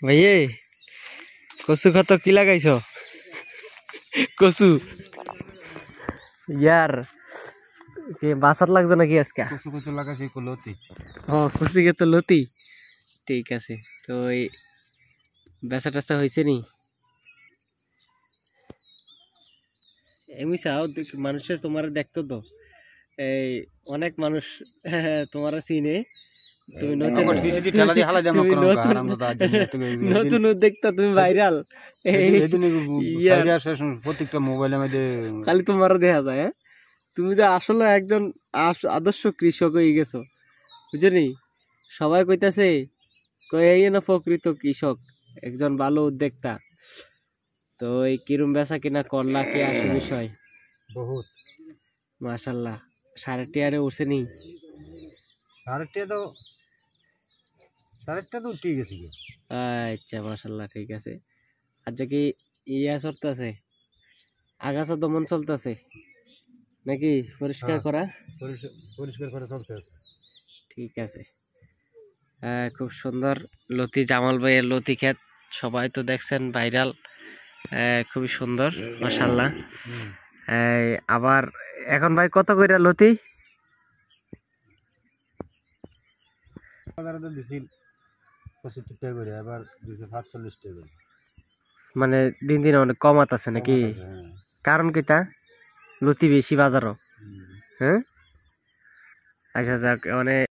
ভাইয়ে কচু খাত কি লাগাইছ? কচু ইয়ার কি বাসাত লাগছে নাকি আজকে? কচু কচু লাগাইছি লতি। কচু কে তো লতি। ঠিক আছে, তো এই বেচা টেচা হয়েছে নি? এমনি চাও মানুষের তোমার দেখতো তো এই অনেক মানুষ তোমার চিনে। তুমি নতুন উদ্যোক্তা, তুমি ভাইরাল। প্রত্যেকটা মোবাইলের মধ্যে খালি তোমারও দেখা যায়। তুমি যে আসলে একজন আদর্শ কৃষক হয়ে গেছো, বুঝলি? সবাই কইতাছে এই না প্রকৃত কৃষক, একজন ভালো উদ্যোক্তা। তো এই কিরম বেচা কিনা করলা কি আসে বিষয়? বহুত মাশাল্লাহ। 3.5 উঠছে নি? 3.5 তো ঠিক আছে। আচ্ছা, মাশাল্লাহ, ঠিক আছে। আচ্ছা, কি ইয়া চলতেছে, আগাছা দমন চলতেছে নাকি পরিষ্কার করা? পরিষ্কার করা চলছে। ঠিক আছে। খুব সুন্দর লতি, জামাল ভাইয়ের লতি ক্ষেত। সবাই তো দেখছেন, ভাইরাল, খুবই সুন্দর মাশাল্লাহ। আবার এখন ভাই কত কইরা লতি? মানে দিন দিন অনেক কমাত আছে নাকি? কারণ কিটা লতি বেশি বাজারও? হ্যাঁ, আচ্ছা, যাক, অনেক